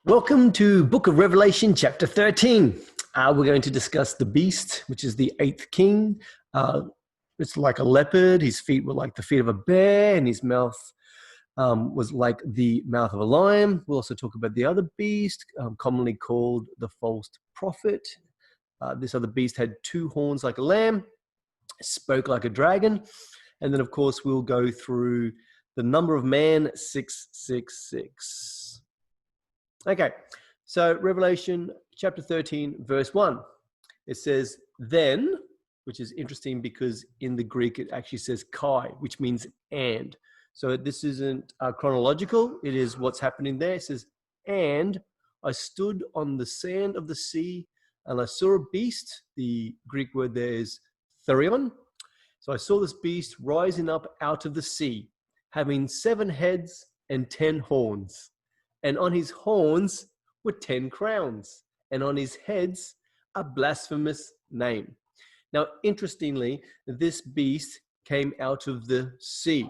Welcome to Book of Revelation, chapter 13. We're going to discuss the beast, which is the eighth king. It's like a leopard. His feet were like the feet of a bear, and his mouth was like the mouth of a lion. We'll also talk about the other beast, commonly called the false prophet. This other beast had two horns like a lamb, spoke like a dragon. And then, of course, we'll go through the number of man, 666. Okay, so Revelation chapter 13, verse 1. It says, then, which is interesting because in the Greek it actually says kai, which means and. So this isn't chronological, it is what's happening there. It says, and I stood on the sand of the sea, and I saw a beast. The Greek word there is therion. So I saw this beast rising up out of the sea, having 7 heads and 10 horns. And on his horns were 10 crowns, and on his heads a blasphemous name. Now, interestingly, this beast came out of the sea.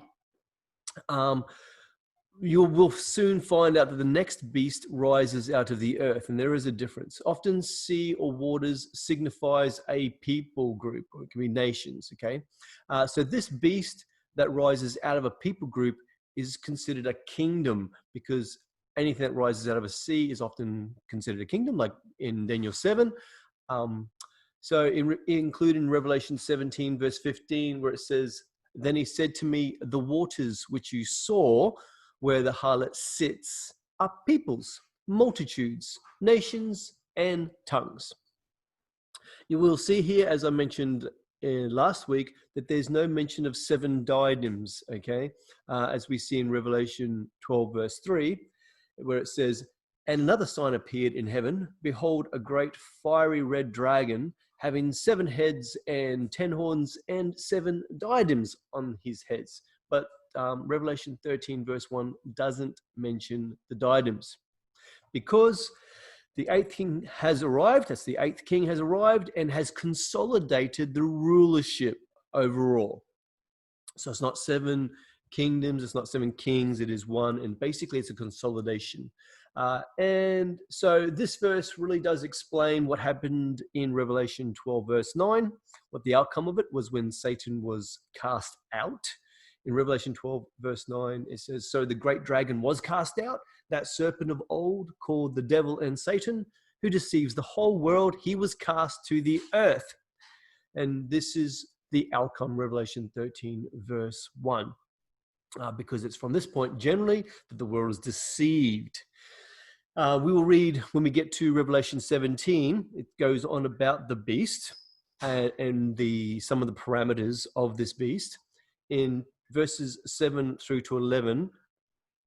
You will soon find out that the next beast rises out of the earth, and there is a difference. Often sea or waters signifies a people group, or it can be nations, okay? So this beast that rises out of a people group is considered a kingdom, because anything that rises out of a sea is often considered a kingdom, like in Daniel 7. Included in Revelation 17, verse 15, where it says, then he said to me, the waters which you saw where the harlot sits are peoples, multitudes, nations, and tongues. You will see here, as I mentioned last week, that there's no mention of 7 diadems, okay? As we see in Revelation 12, verse 3, where it says, and another sign appeared in heaven. Behold, a great fiery red dragon, having 7 heads and 10 horns and 7 diadems on his heads. But Revelation 13, verse 1 doesn't mention the diadems. Because the eighth king has arrived, that's the eighth king has arrived and has consolidated the rulership overall. So it's not 7 kingdoms, it's not 7 kings, it is one, and basically it's a consolidation. And so this verse really does explain what happened in Revelation 12, verse 9. What the outcome of it was when Satan was cast out. In Revelation 12, verse 9, it says, so the great dragon was cast out, that serpent of old called the devil and Satan, who deceives the whole world. He was cast to the earth. And this is the outcome, Revelation 13, verse 1. Because it's from this point generally that the world is deceived. We will read when we get to Revelation 17. It goes on about the beast and some of the parameters of this beast. In verses 7 through to 11,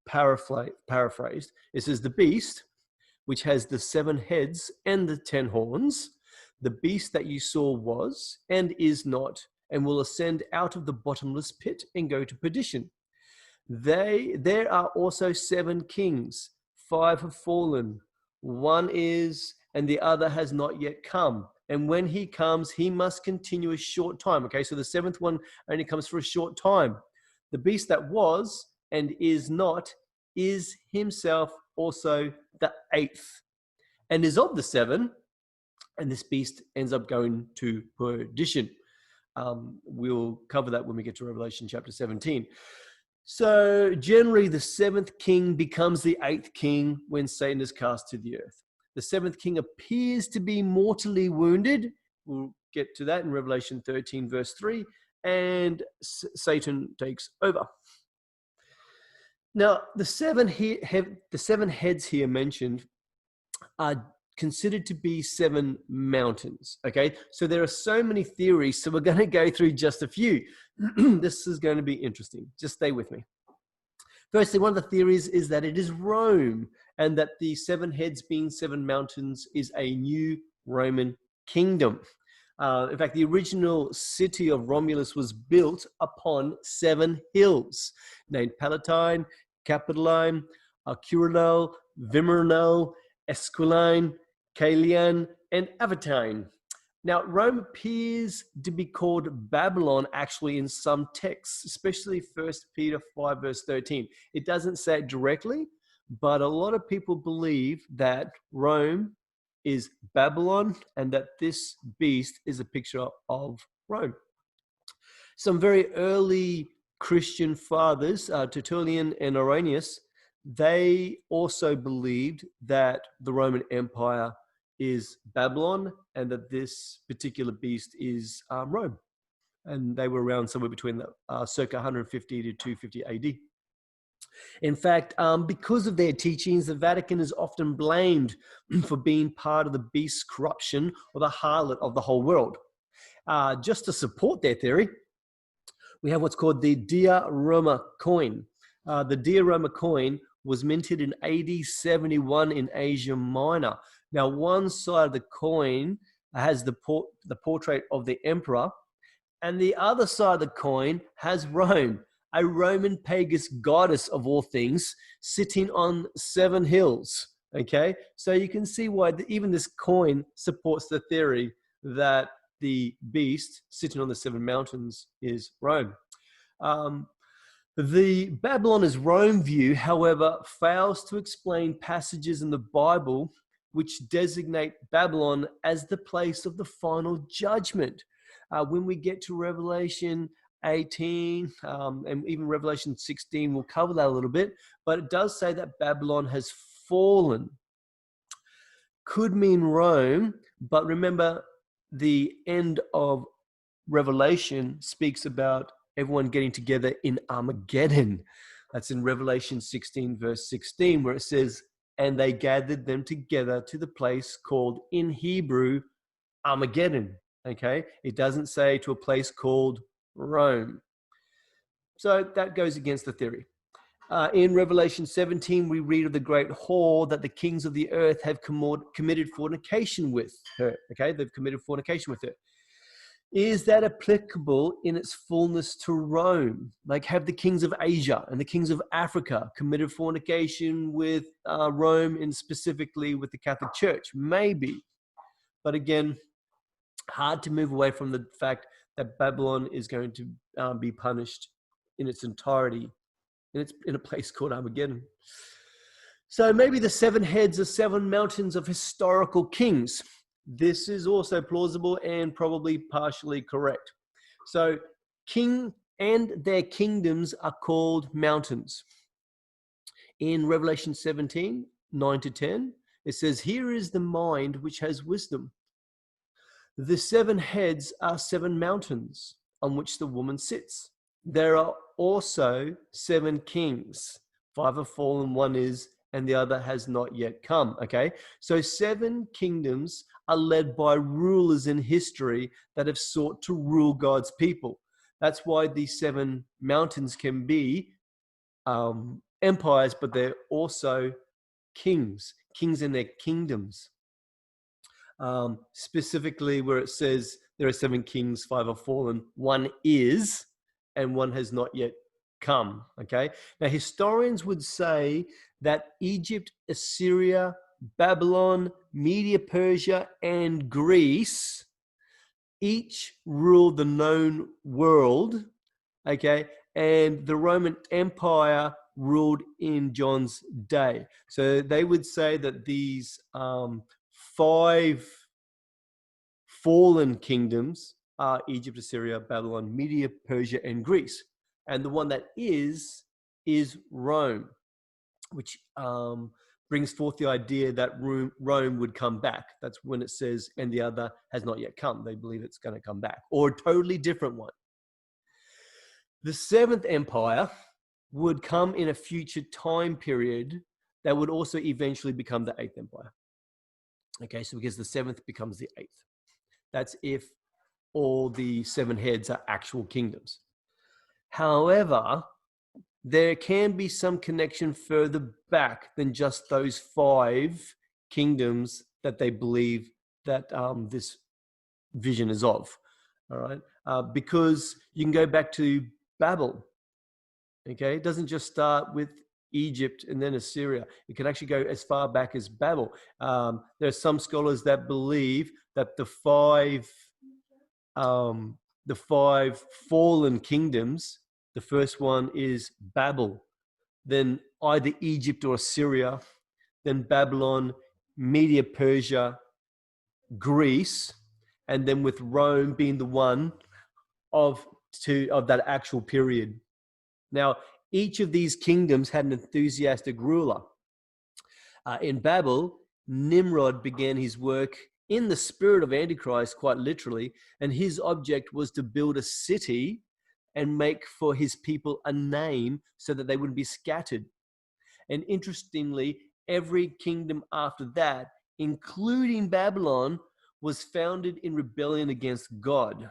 paraphrased, it says, the beast, which has the 7 heads and the 10 horns, the beast that you saw was and is not, and will ascend out of the bottomless pit and go to perdition. There are also 7 kings, 5 have fallen, 1 is, and the other has not yet come. And when he comes, he must continue a short time. Okay, so the 7th one only comes for a short time. The beast that was and is not is himself also the 8th, and is of the 7, and this beast ends up going to perdition. We'll cover that when we get to Revelation chapter 17. So generally, the 7th king becomes the 8th king when Satan is cast to the earth. The 7th king appears to be mortally wounded. We'll get to that in Revelation 13, verse 3, and Satan takes over. Now, the 7 heads here mentioned are considered to be 7 mountains, okay? So there are so many theories, so we're going to go through just a few. This is going to be interesting. Just stay with me. Firstly, one of the theories is that it is Rome, and that the 7 heads being 7 mountains is a new Roman kingdom. In fact, the original city of Romulus was built upon 7 hills, named Palatine, Capitoline, Acuranal, Vimernal, Esquiline, Caelian, and Avetine. Now, Rome appears to be called Babylon actually in some texts, especially 1 Peter 5, verse 13. It doesn't say it directly, but a lot of people believe that Rome is Babylon and that this beast is a picture of Rome. Some very early Christian fathers, Tertullian and Irenaeus, they also believed that the Roman Empire is Babylon and that this particular beast is Rome. And they were around somewhere between circa 150 to 250 AD. In fact, because of their teachings, the Vatican is often blamed for being part of the beast's corruption or the harlot of the whole world. Just to support their theory, we have what's called the Dia Roma coin. The Dia Roma coin was minted in AD 71 in Asia Minor. Now, one side of the coin has the portrait of the emperor, and the other side of the coin has Rome, a Roman pagan goddess of all things, sitting on 7 hills. Okay, so you can see why even this coin supports the theory that the beast sitting on the 7 mountains is Rome. The Babylon is Rome view, however, fails to explain passages in the Bible which designate Babylon as the place of the final judgment. When we get to Revelation 18 and even Revelation 16, we'll cover that a little bit, but it does say that Babylon has fallen. Could mean Rome, but remember the end of Revelation speaks about everyone getting together in Armageddon. That's in Revelation 16 verse 16, where it says, and they gathered them together to the place called in Hebrew Armageddon. Okay, it doesn't say to a place called Rome. So that goes against the theory. In Revelation 17, we read of the great whore that the kings of the earth have committed fornication with her. Okay, they've committed fornication with her. Is that applicable in its fullness to Rome? Like, have the kings of Asia and the kings of Africa committed fornication with Rome and specifically with the Catholic Church? Maybe. But again, hard to move away from the fact that Babylon is going to be punished in its entirety in a place called Armageddon. So maybe the 7 heads are 7 mountains of historical kings. This is also plausible and probably partially correct. So king and their kingdoms are called mountains. In Revelation 17, 9 to 10, it says, here is the mind which has wisdom. The 7 heads are 7 mountains on which the woman sits. There are also 7 kings. 5 have fallen, 1 is, and the other has not yet come. Okay, so 7 kingdoms are led by rulers in history that have sought to rule God's people. That's why these 7 mountains can be empires, but they're also kings in their kingdoms. Specifically where it says there are 7 kings, 5 have fallen, 1 is, and 1 has not yet come. Okay, now historians would say that Egypt, Assyria, Babylon, Media, Persia, and Greece each ruled the known world. Okay, and the Roman Empire ruled in John's day. So they would say that these 5 fallen kingdoms are Egypt, Assyria, Babylon, Media, Persia, and Greece. And the one that is Rome, which brings forth the idea that Rome would come back. That's when it says, and the other has not yet come. They believe it's going to come back, or a totally different one. The 7th empire would come in a future time period that would also eventually become the 8th empire. Okay, so because the 7th becomes the 8th. That's if all the 7 heads are actual kingdoms. However, there can be some connection further back than just those 5 kingdoms that they believe that this vision is of. All right, because you can go back to Babel. Okay, it doesn't just start with Egypt and then Assyria. It can actually go as far back as Babel. There are some scholars that believe that the 5 fallen kingdoms, the first one is Babel. then either Egypt or Assyria, then Babylon, Media Persia, Greece, and then with Rome being the one of that actual period. Now, each of these kingdoms had an enthusiastic ruler. In Babel, Nimrod began his work in the spirit of Antichrist, quite literally, and his object was to build a city and make for his people a name so that they wouldn't be scattered. And interestingly, every kingdom after that, including Babylon, was founded in rebellion against God.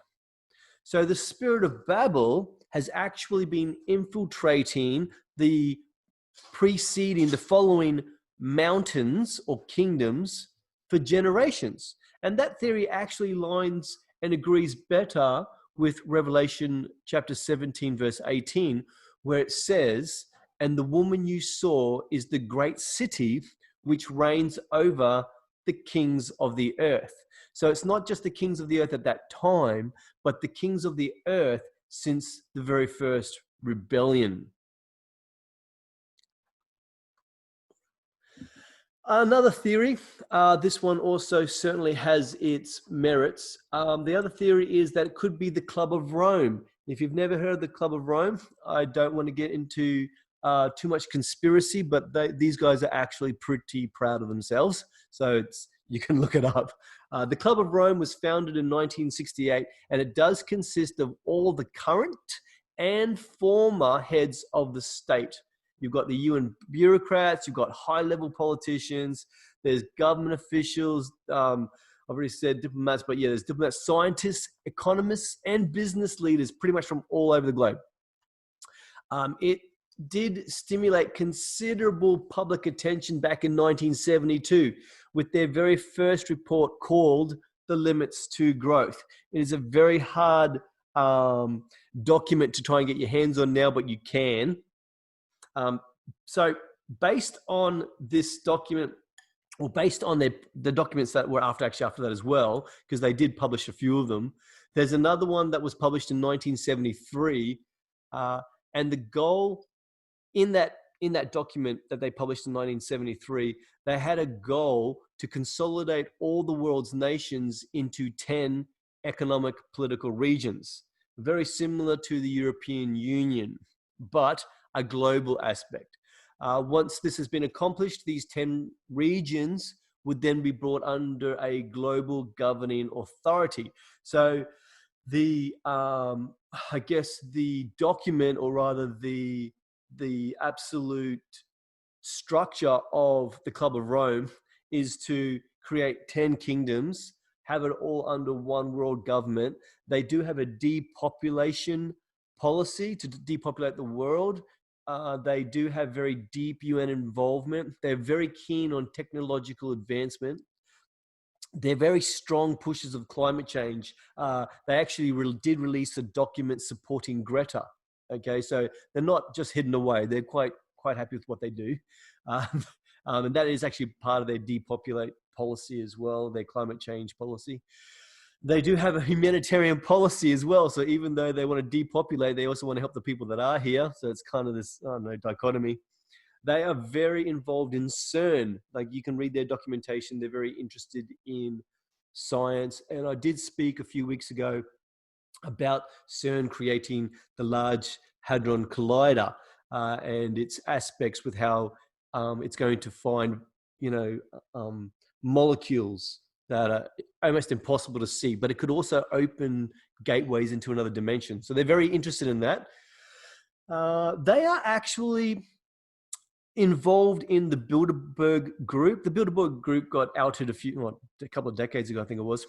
So the spirit of Babel has actually been infiltrating the following mountains or kingdoms for generations. And that theory actually lines and agrees better with Revelation chapter 17, verse 18, where it says, "And the woman you saw is the great city which reigns over the kings of the earth." So it's not just the kings of the earth at that time, but the kings of the earth since the very first rebellion. Another theory, this one also certainly has its merits. The other theory is that it could be the Club of Rome. If you've never heard of the Club of Rome, I don't want to get into too much conspiracy, but these guys are actually pretty proud of themselves. So you can look it up. The Club of Rome was founded in 1968, and it does consist of all the current and former heads of the state. You've got the UN bureaucrats, you've got high-level politicians, there's government officials, I've already said diplomats, but yeah, there's diplomats, scientists, economists, and business leaders pretty much from all over the globe. It did stimulate considerable public attention back in 1972 with their very first report called The Limits to Growth. It is a very hard document to try and get your hands on now, but you can. So based on this document, or based on the documents that were after that as well, because they did publish a few of them, there's another one that was published in 1973, and the goal in that document that they published in 1973, they had a goal to consolidate all the world's nations into 10 economic political regions, very similar to the European Union, but a global aspect. Once this has been accomplished, these 10 regions would then be brought under a global governing authority. So I guess the document, or rather the absolute structure of the Club of Rome, is to create 10 kingdoms, have it all under one world government. They do have a depopulation policy to depopulate the world. They do have very deep UN involvement. They're very keen on technological advancement. They're very strong pushers of climate change. They actually did release a document supporting Greta. Okay, so they're not just hidden away. They're quite happy with what they do. And that is actually part of their depopulate policy as well, their climate change policy. They do have a humanitarian policy as well. So even though they want to depopulate, they also want to help the people that are here. So it's kind of this, I don't know, dichotomy. They are very involved in CERN. Like, you can read their documentation. They're very interested in science. And I did speak a few weeks ago about CERN creating the Large Hadron Collider and its aspects with how it's going to find, molecules that are almost impossible to see, but it could also open gateways into another dimension. So they're very interested in that. They are actually involved in the Bilderberg Group. The Bilderberg Group got outed a couple of decades ago, I think it was.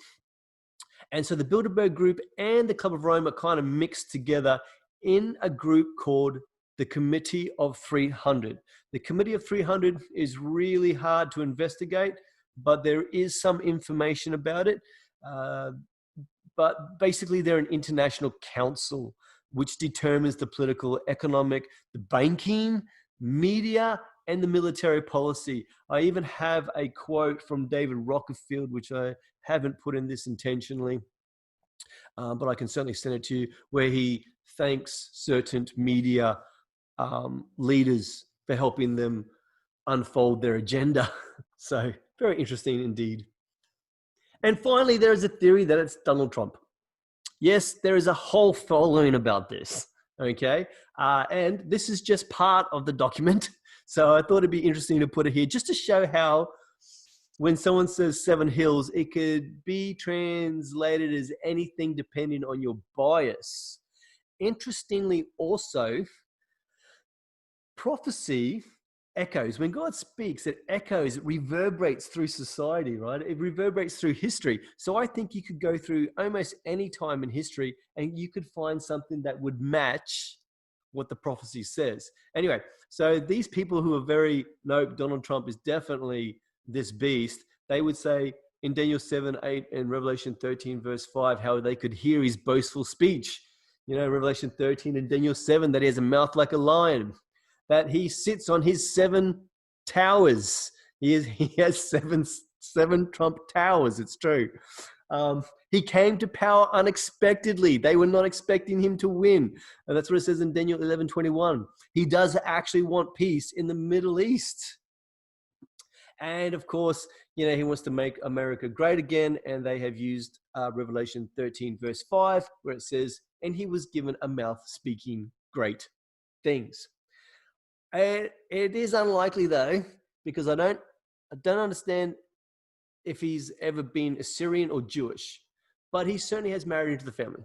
And so the Bilderberg Group and the Club of Rome are kind of mixed together in a group called the Committee of 300. The Committee of 300 is really hard to investigate, but there is some information about it. But basically, they're an international council which determines the political, economic, the banking, media, and the military policy. I even have a quote from David Rockefield, which I haven't put in this intentionally, but I can certainly send it to you, where he thanks certain media leaders for helping them unfold their agenda. So very interesting indeed. And finally, there is a theory that it's Donald Trump. Yes, there is a whole following about this, okay? And this is just part of the document. So I thought it'd be interesting to put it here just to show how when someone says 7 hills, it could be translated as anything depending on your bias. Interestingly also, prophecy echoes. When God speaks, it echoes, it reverberates through society, right? It reverberates through history. So I think you could go through almost any time in history and you could find something that would match what the prophecy says. Anyway, so these people who are very, nope, Donald Trump is definitely this beast, they would say in Daniel 7, 8 and Revelation 13, verse 5, how they could hear his boastful speech. You know, Revelation 13 and Daniel 7, that he has a mouth like a lion, that he sits on his 7 towers. He has seven Trump towers, it's true. He came to power unexpectedly. They were not expecting him to win. And that's what it says in Daniel 11:21. He does actually want peace in the Middle East. And of course, you know, he wants to make America great again. And they have used Revelation 13, verse 5, where it says, and he was given a mouth speaking great things. It is unlikely though, because I don't understand if he's ever been Assyrian or Jewish, but he certainly has married into the family.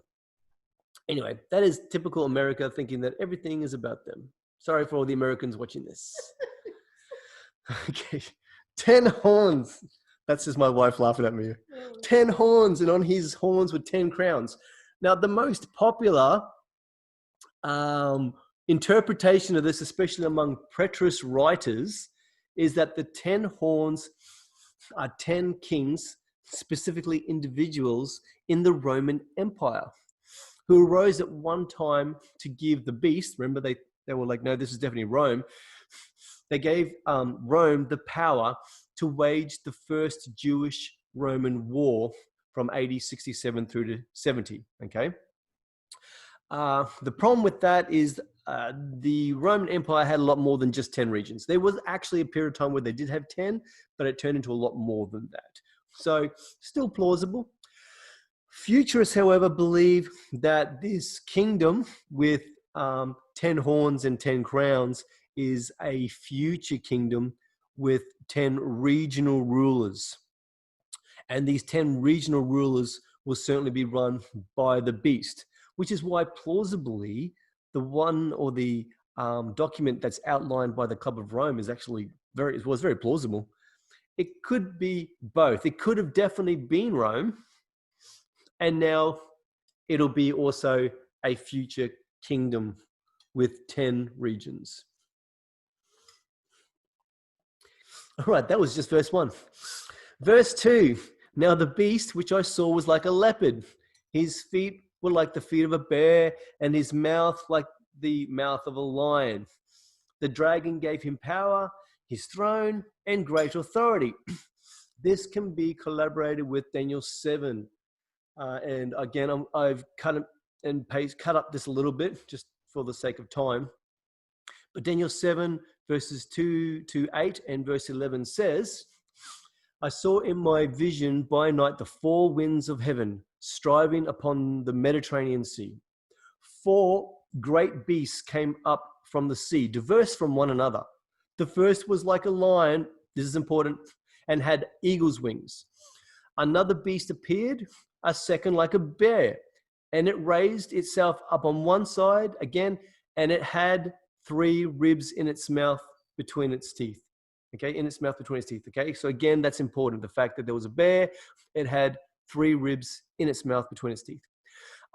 Anyway, that is typical America, thinking that everything is about them. Sorry for all the Americans watching this. Okay, 10 horns. That's just my wife laughing at me. 10 horns, and on his horns were 10 crowns. Now, the most popular interpretation of this, especially among preterist writers, is that the 10 horns are 10 kings, specifically individuals in the Roman Empire, who arose at one time to give the beast, remember they were like, no, this is definitely Rome. They gave Rome the power to wage the first Jewish-Roman war from AD 67 through to 70, okay? The problem with that is the Roman Empire had a lot more than just 10 regions. There was actually a period of time where they did have 10, but it turned into a lot more than that. So still plausible. Futurists, however, believe that this kingdom with 10 horns and 10 crowns is a future kingdom with 10 regional rulers. And these 10 regional rulers will certainly be run by the beast, which is why plausibly the one or the document that's outlined by the Club of Rome is actually was very plausible. It could be both. It could have definitely been Rome, and now it'll be also a future kingdom with 10 regions. All right, that was just verse 1. Verse 2, now the beast which I saw was like a leopard. His feet were like the feet of a bear, and his mouth like the mouth of a lion. The dragon gave him power, his throne, and great authority. This can be collaborated with Daniel 7. And again, I've cut up this a little bit just for the sake of time. But Daniel 7 verses 2 to 8 and verse 11 says, I saw in my vision by night the 4 winds of heaven striving upon the Mediterranean Sea. 4 great beasts came up from the sea, diverse from one another. The first was like a lion, this is important, and had eagle's wings. Another beast appeared, a second like a bear, and it raised itself up on one side again, and it had 3 ribs in its mouth between its teeth. Okay, in its mouth between its teeth. Okay, so again, that's important. The fact that there was a bear, it had 3 ribs in its mouth between its teeth.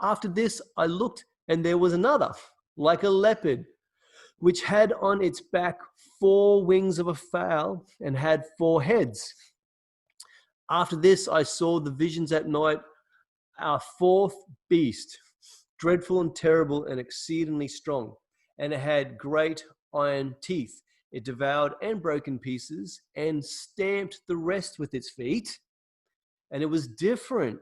After this, I looked, and there was another, like a leopard, which had on its back 4 wings of a fowl and had 4 heads. After this, I saw the visions at night, our 4th beast, dreadful and terrible and exceedingly strong, and it had great iron teeth. It devoured and broke in pieces and stamped the rest with its feet. And it was different.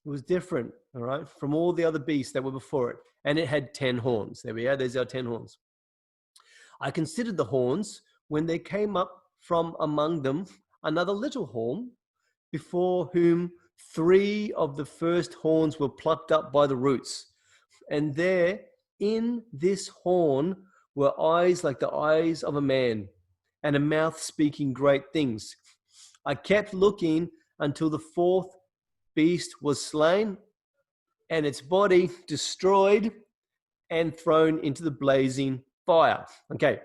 It was different, all right, from all the other beasts that were before it. And it had 10 horns. There we are. There's our 10 horns. I considered the horns when there came up from among them another little horn, before whom 3 of the first horns were plucked up by the roots. And there in this horn were eyes like the eyes of a man, and a mouth speaking great things. I kept looking until the 4th beast was slain, and its body destroyed and thrown into the blazing fire. Okay.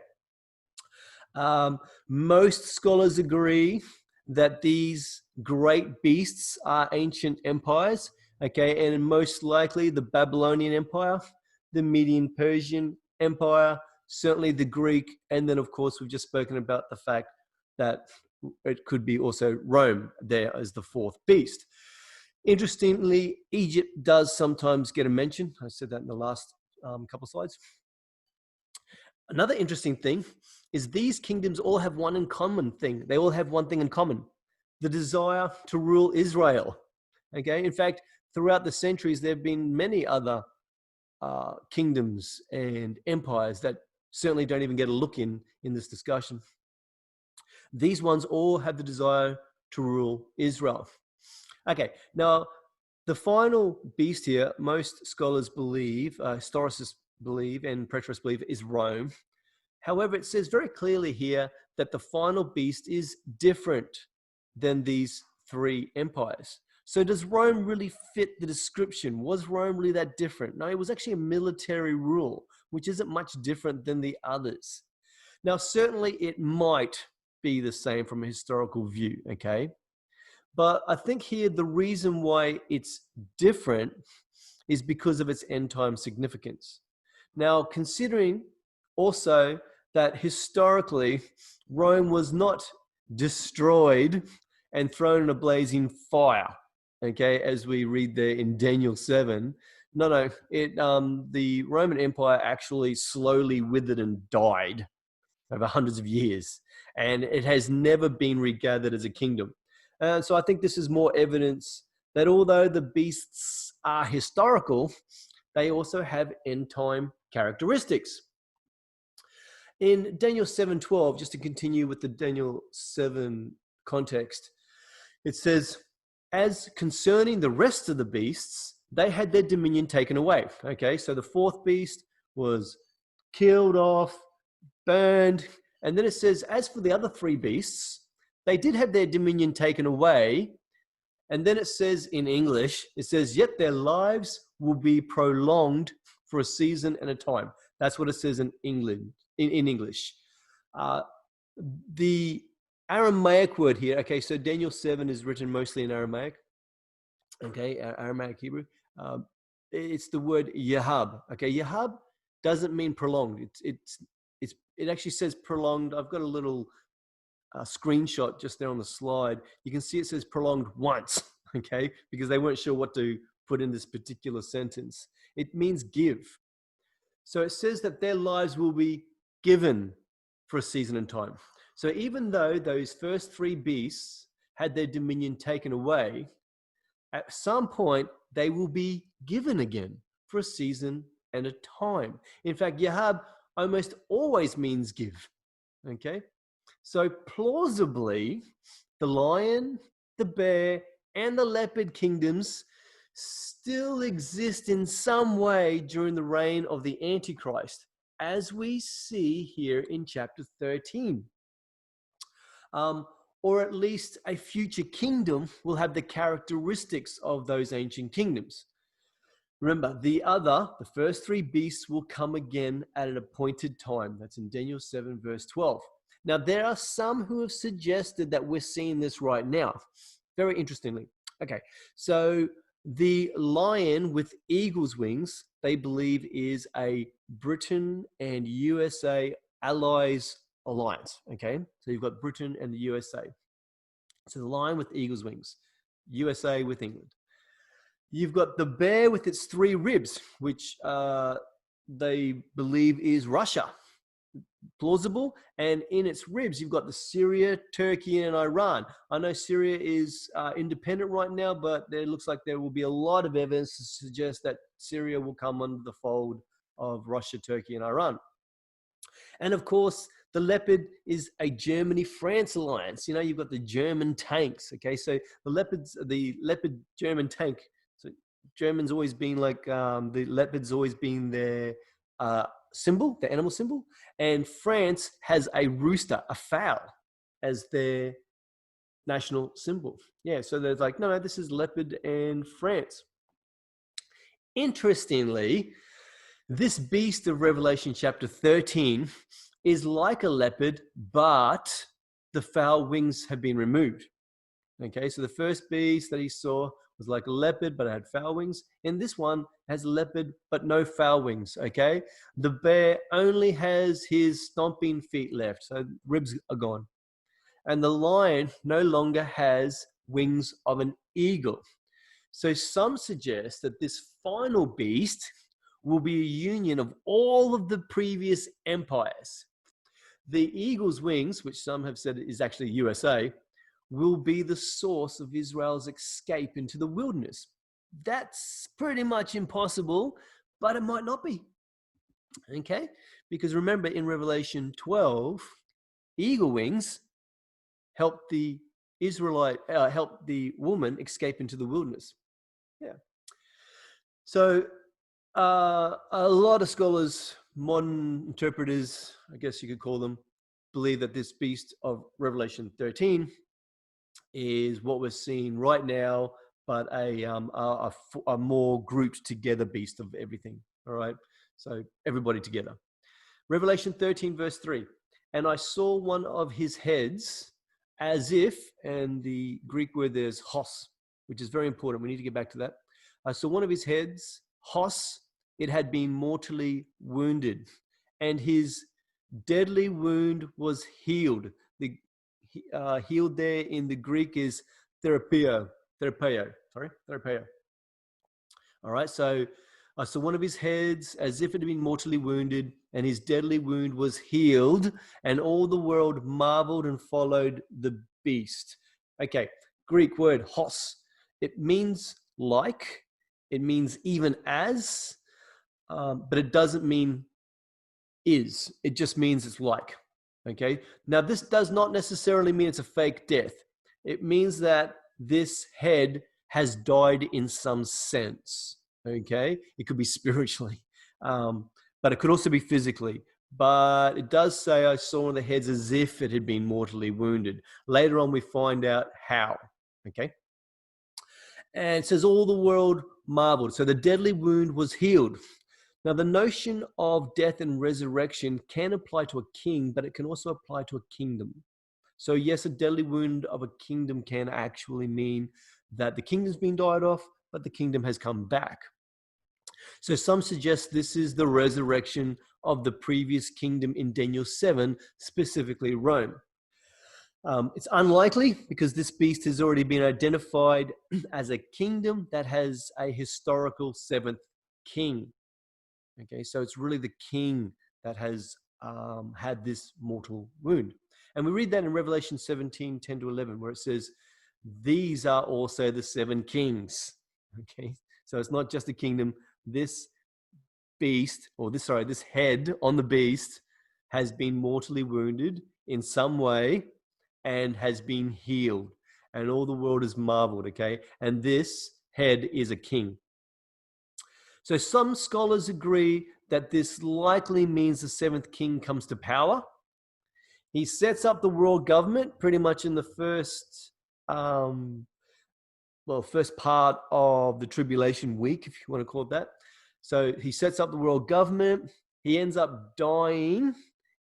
Most scholars agree that these great beasts are ancient empires, okay, and most likely the Babylonian Empire, the Median Persian Empire, certainly the Greek, and then of course we've just spoken about the fact that it could be also Rome there as the 4th beast. Interestingly, Egypt does sometimes get a mention. I said that in the last couple of slides. Another interesting thing is these kingdoms all have one in common thing. They all have one thing in common: the desire to rule Israel. Okay. In fact, throughout the centuries, there have been many other kingdoms and empires that certainly don't even get a look in this discussion. These ones all have the desire to rule Israel. Okay. Now, the final beast here, most scholars believe, historicists believe, and preterists believe, is Rome. However, it says very clearly here that the final beast is different than these 3 empires. So does Rome really fit the description? Was Rome really that different? No, it was actually a military rule, which isn't much different than the others. Now, certainly it might be the same from a historical view, okay? But I think here the reason why it's different is because of its end time significance. Now, considering also that historically Rome was not destroyed and thrown in a blazing fire, okay, as we read there in Daniel 7. No, the Roman Empire actually slowly withered and died over hundreds of years, and it has never been regathered as a kingdom. And so I think this is more evidence that although the beasts are historical, they also have end time characteristics. In Daniel 7:12, just to continue with the Daniel 7 context, it says, as concerning the rest of the beasts, they had their dominion taken away. Okay, so the 4th beast was killed off, burned, and then it says, as for the other 3 beasts, they did have their dominion taken away. And then it says in English, it says, yet their lives will be prolonged for a season and a time. That's what it says in England, in English. The Aramaic word here, okay, so Daniel 7 is written mostly in Aramaic, okay, Aramaic Hebrew. It's the word Yahab. Okay, Yahab doesn't mean prolonged. It actually says prolonged. I've got a little screenshot just there on the slide. You can see it says prolonged once, okay, because they weren't sure what to put in this particular sentence. It means give. So it says that their lives will be given for a season and time. So even though those first 3 beasts had their dominion taken away, at some point they will be given again for a season and a time. In fact, Yahab almost always means give, okay? So plausibly, the lion, the bear, and the leopard kingdoms still exist in some way during the reign of the Antichrist, as we see here in chapter 13. Or at least a future kingdom will have the characteristics of those ancient kingdoms. Remember, the first 3 beasts will come again at an appointed time. That's in Daniel 7, verse 12. Now, there are some who have suggested that we're seeing this right now. Very interestingly. Okay, so the lion with eagle's wings, they believe, is a Britain and USA allies alliance. Okay, so you've got Britain and the USA. So the lion with eagle's wings, USA with England. You've got the bear with its 3 ribs, which they believe is Russia. Plausible. And in its ribs, you've got the Syria, Turkey, and Iran. I know Syria is independent right now, but it looks like there will be a lot of evidence to suggest that Syria will come under the fold of Russia, Turkey, and Iran. And of course, the Leopard is a Germany-France alliance. You know, you've got the German tanks. Okay, so the Leopard German tank. So Germans always been like the Leopard's always been their symbol, the animal symbol, and France has a rooster, a fowl, as their national symbol. Yeah, so they're like, no, this is Leopard and France. Interestingly, this beast of Revelation chapter 13 is like a leopard, but the fowl wings have been removed. Okay, so the first beast that he saw was like a leopard, but it had fowl wings. And this one has leopard, but no fowl wings. Okay, the bear only has his stomping feet left, so ribs are gone. And the lion no longer has wings of an eagle. So some suggest that this final beast will be a union of all of the previous empires. The eagle's wings, which some have said is actually USA, will be the source of Israel's escape into the wilderness. That's pretty much impossible, but it might not be. Okay? Because remember in Revelation 12, eagle wings helped the helped the woman escape into the wilderness. Yeah. So a lot of scholars, modern interpreters, I guess you could call them, believe that this beast of Revelation 13 is what we're seeing right now, but a more grouped together beast of everything. All right. So everybody together. Revelation 13, verse 3. And I saw one of his heads as if, and the Greek word there's hos, which is very important. We need to get back to that. I saw one of his heads, hos, it had been mortally wounded, and his deadly wound was healed. The healed there in the Greek is therapeo. All right, so I saw one of his heads as if it had been mortally wounded, and his deadly wound was healed, and all the world marveled and followed the beast. Okay, Greek word hos. It means like, it means even as, but it doesn't mean is. It just means it's like. Okay, now this does not necessarily mean it's a fake death. It means that this head has died in some sense. Okay, it could be spiritually, but it could also be physically. But it does say, I saw one of the heads as if it had been mortally wounded. Later on, we find out how. Okay, and it says all the world marveled. So the deadly wound was healed. Now, the notion of death and resurrection can apply to a king, but it can also apply to a kingdom. So yes, a deadly wound of a kingdom can actually mean that the kingdom's been died off, but the kingdom has come back. So some suggest this is the resurrection of the previous kingdom in Daniel 7, specifically Rome. It's unlikely because this beast has already been identified as a kingdom that has a historical seventh king. Okay, so it's really the king that has had this mortal wound. And we read that in Revelation 17, 10 to 11, where it says, these are also the seven kings. Okay, so it's not just a kingdom. This beast, or this head on the beast has been mortally wounded in some way and has been healed. And all the world has marveled, okay? And this head is a king. So some scholars agree that this likely means the seventh king comes to power. He sets up the world government pretty much in the first part of the tribulation week, if you want to call it that. So he sets up the world government. He ends up dying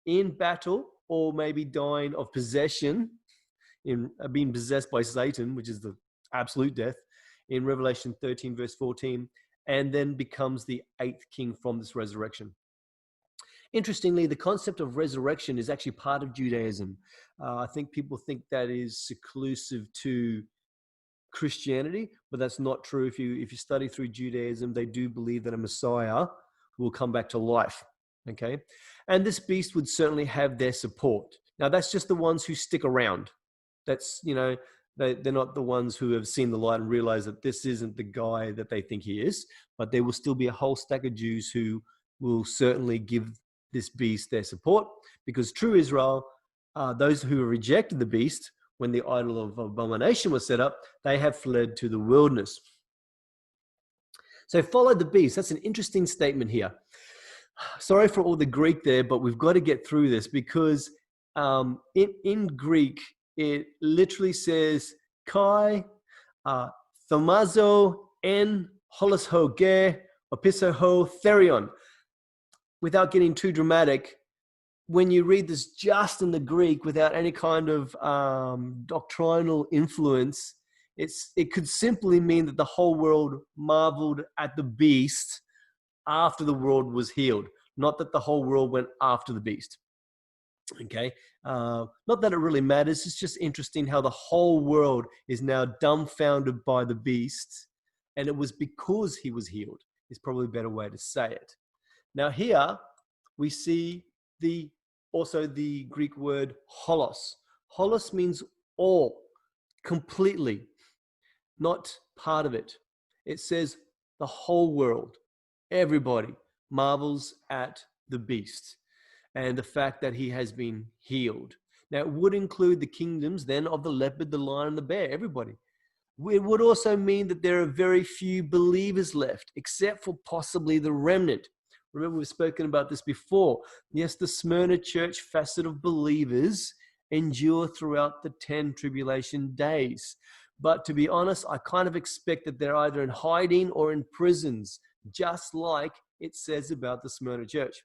in battle, or maybe dying of possession, in being possessed by Satan, which is the absolute death, in Revelation 13, verse 14, and then becomes the eighth king from this resurrection. Interestingly, the concept of resurrection is actually part of Judaism. I think people think that is exclusive to Christianity, but that's not true. If you study through Judaism, they do believe that a Messiah will come back to life. Okay, and this beast would certainly have their support. Now, that's just the ones who stick around. That's, they're not the ones who have seen the light and realize that this isn't the guy that they think he is, but there will still be a whole stack of Jews who will certainly give this beast their support, because true Israel, those who rejected the beast when the idol of abomination was set up, they have fled to the wilderness. So follow the beast. That's an interesting statement here. Sorry for all the Greek there, but we've got to get through this because in Greek, it literally says kai, thomazo, en, holosho ge, opisoho, therion. Without getting too dramatic, when you read this just in the Greek without any kind of doctrinal influence, it could simply mean that the whole world marveled at the beast after the world was healed, not that the whole world went after the beast. Okay, not that it really matters. It's just interesting how the whole world is now dumbfounded by the beast, and it was because he was healed. Is probably a better way to say it. Now here we see also the Greek word holos. Holos means all, completely, not part of it. It says the whole world, everybody marvels at the beast and the fact that he has been healed. Now, it would include the kingdoms then of the leopard, the lion, and the bear, everybody. It would also mean that there are very few believers left, except for possibly the remnant. Remember, we've spoken about this before. Yes, the Smyrna church facet of believers endure throughout the 10 tribulation days. But to be honest, I kind of expect that they're either in hiding or in prisons, just like it says about the Smyrna church.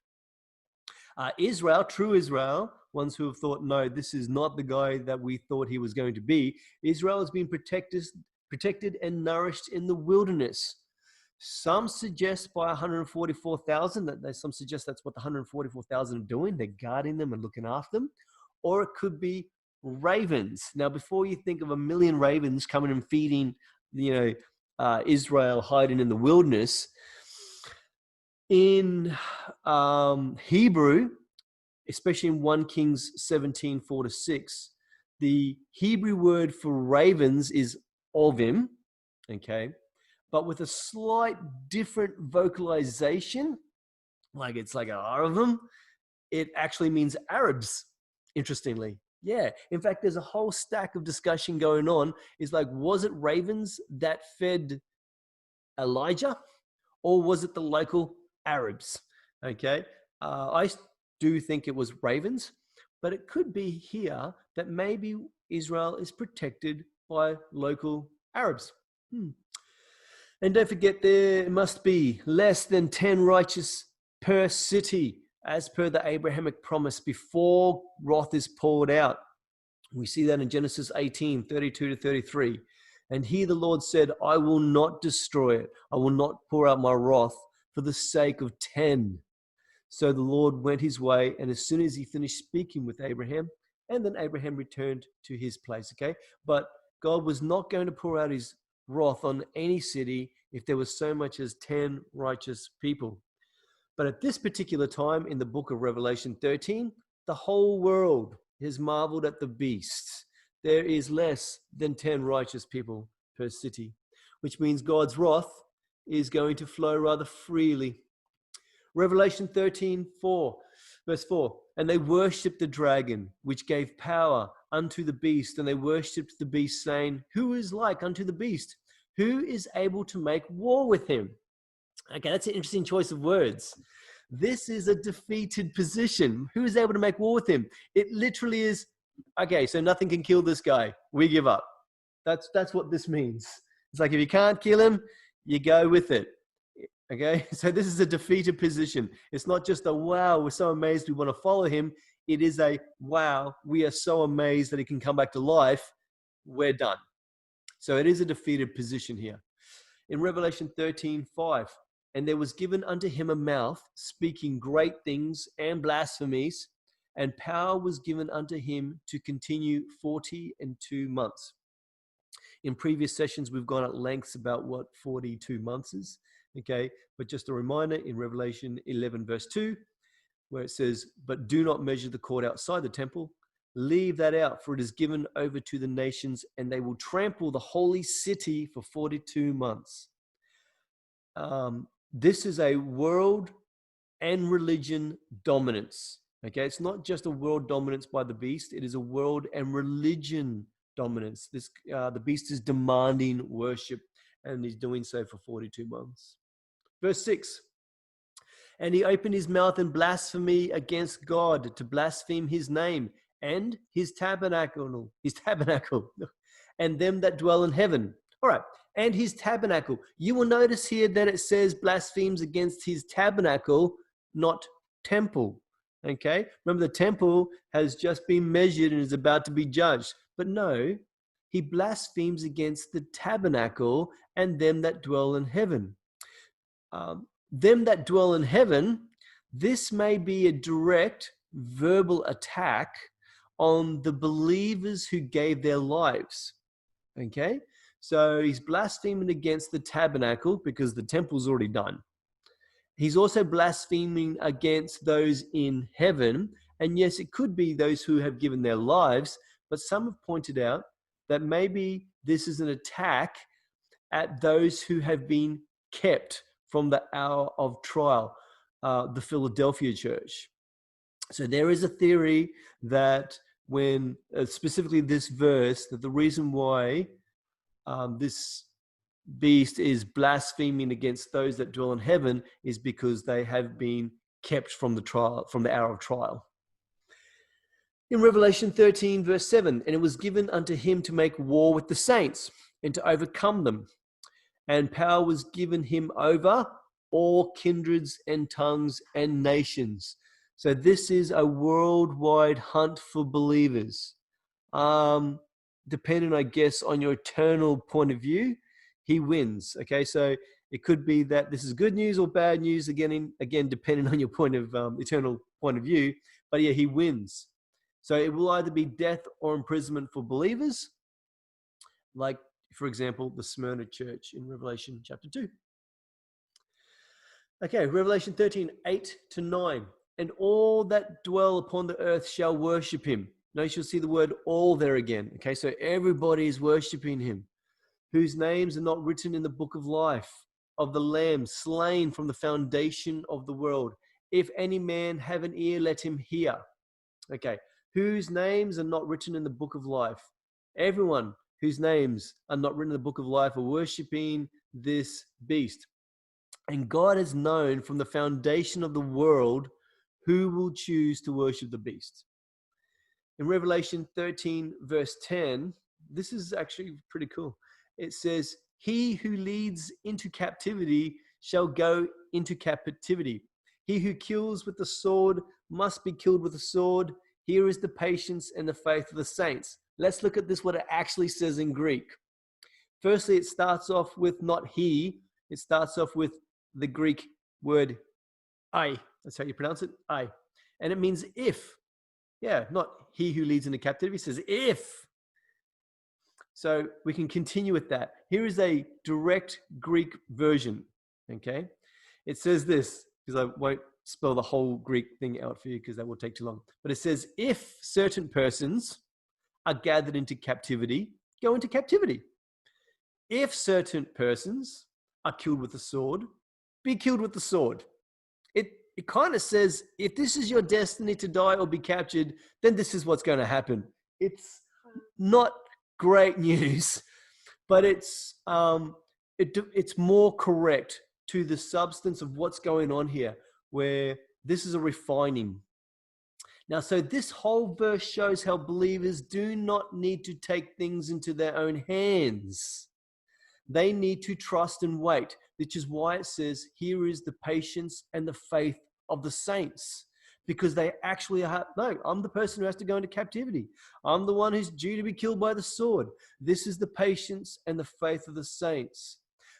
Israel, true Israel, ones who have thought, no, this is not the guy that we thought he was going to be. Israel has been protected and nourished in the wilderness. Some suggest by 144,000, some suggest that's what the 144,000 are doing. They're guarding them and looking after them. Or it could be ravens. Now, before you think of a million ravens coming and feeding, Israel hiding in the wilderness, in Hebrew, especially in 1 Kings 17, 4-6, the Hebrew word for ravens is ovim, okay? But with a slight different vocalization, like it's like Aravim, it actually means Arabs, interestingly. Yeah, in fact, there's a whole stack of discussion going on. Is like, was it ravens that fed Elijah, or was it the local Arabs? Okay, I do think it was ravens, but it could be here that maybe Israel is protected by local Arabs. And don't forget, there must be less than 10 righteous per city, as per the Abrahamic promise, before wrath is poured out. We see that in Genesis 18, 32-33. And here the Lord said, I will not destroy it. I will not pour out my wrath for the sake of 10. So the Lord went his way, and as soon as he finished speaking with Abraham, and then Abraham returned to his place, okay? But God was not going to pour out his wrath on any city if there was so much as 10 righteous people. But at this particular time in the book of Revelation 13, the whole world has marveled at the beast. There is less than 10 righteous people per city, which means God's wrath is going to flow rather freely. Revelation 13, verse 4, and they worshipped the dragon, which gave power unto the beast, and they worshipped the beast, saying, who is like unto the beast? Who is able to make war with him? Okay, that's an interesting choice of words. This is a defeated position. Who is able to make war with him? It literally is, okay, so nothing can kill this guy. We give up. That's what this means. It's like if you can't kill him, you go with it. Okay, so this is a defeated position. It's not just a, wow, we're so amazed we want to follow him. It is a, wow, we are so amazed that he can come back to life. We're done. So it is a defeated position here. In Revelation 13:5, and there was given unto him a mouth, speaking great things and blasphemies, and power was given unto him to continue 42 months. In previous sessions, we've gone at lengths about what 42 months is, okay? But just a reminder, in Revelation 11, verse 2, where it says, but do not measure the court outside the temple. Leave that out, for it is given over to the nations, and they will trample the holy city for 42 months. This is a world and religion dominance. Okay, it's not just a world dominance by the beast, it is a world and religion dominance. The beast is demanding worship, and he's doing so for 42 months. Verse 6, and he opened his mouth in blasphemy against God, to blaspheme his name and his tabernacle, and them that dwell in heaven. All right, and his tabernacle. You will notice here that it says blasphemes against his tabernacle, not temple. Okay, remember the temple has just been measured and is about to be judged. But no, he blasphemes against the tabernacle and them that dwell in heaven. Them that dwell in heaven, this may be a direct verbal attack on the believers who gave their lives. Okay, so he's blaspheming against the tabernacle because the temple's already done. He's also blaspheming against those in heaven. And yes, it could be those who have given their lives, but some have pointed out that maybe this is an attack at those who have been kept from the hour of trial, the Philadelphia church. So there is a theory that when, specifically this verse, that the reason why this beast is blaspheming against those that dwell in heaven is because they have been kept from the trial, from the hour of trial. In Revelation 13, verse 7, and it was given unto him to make war with the saints and to overcome them. And power was given him over all kindreds and tongues and nations. So this is a worldwide hunt for believers. Depending, I guess, on your eternal point of view, he wins. Okay, so it could be that this is good news or bad news, again, depending on your point of eternal point of view. But yeah, he wins. So it will either be death or imprisonment for believers, like, for example, the Smyrna church in Revelation chapter 2. Okay, Revelation 13, 8-9. And all that dwell upon the earth shall worship him. Notice you'll see the word all there again. Okay, so everybody is worshiping him, whose names are not written in the book of life of the Lamb slain from the foundation of the world. If any man have an ear, let him hear. Okay, whose names are not written in the book of life. Everyone whose names are not written in the book of life are worshiping this beast. And God has known from the foundation of the world who will choose to worship the beast. In Revelation 13, verse 10, this is actually pretty cool. It says, he who leads into captivity shall go into captivity. He who kills with the sword must be killed with the sword. Here is the patience and the faith of the saints. Let's look at this, what it actually says in Greek. Firstly, it starts off with not he. It starts off with the Greek word I. That's how you pronounce it, I. And it means if. Yeah, not he who leads into captivity. It says if. So we can continue with that. Here is a direct Greek version, okay? It says this, because I won't spell the whole Greek thing out for you because that will take too long. But it says, if certain persons are gathered into captivity, go into captivity. If certain persons are killed with the sword, be killed with the sword. It kind of says, if this is your destiny to die or be captured, then this is what's going to happen. It's not great news, but it's more correct to the substance of what's going on here, where this is a refining. Now, so this whole verse shows how believers do not need to take things into their own hands. They need to trust and wait, which is why it says, here is the patience and the faith of the saints, because they actually are, no, I'm the person who has to go into captivity. I'm the one who's due to be killed by the sword. This is the patience and the faith of the saints.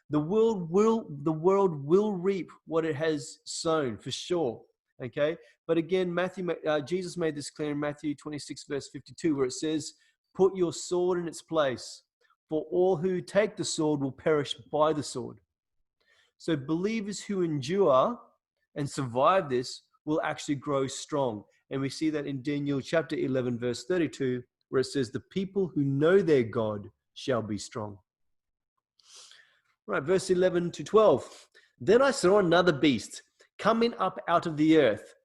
The world will reap what it has sown, for sure. Okay, but again, Jesus made this clear in Matthew 26, verse 52, where it says, "Put your sword in its place, for all who take the sword will perish by the sword." So believers who endure and survive this will actually grow strong. And we see that in Daniel chapter 11, verse 32, where it says, "The people who know their God shall be strong." Right, verse 11 to 12. Then I saw another beast. coming up out of the earth.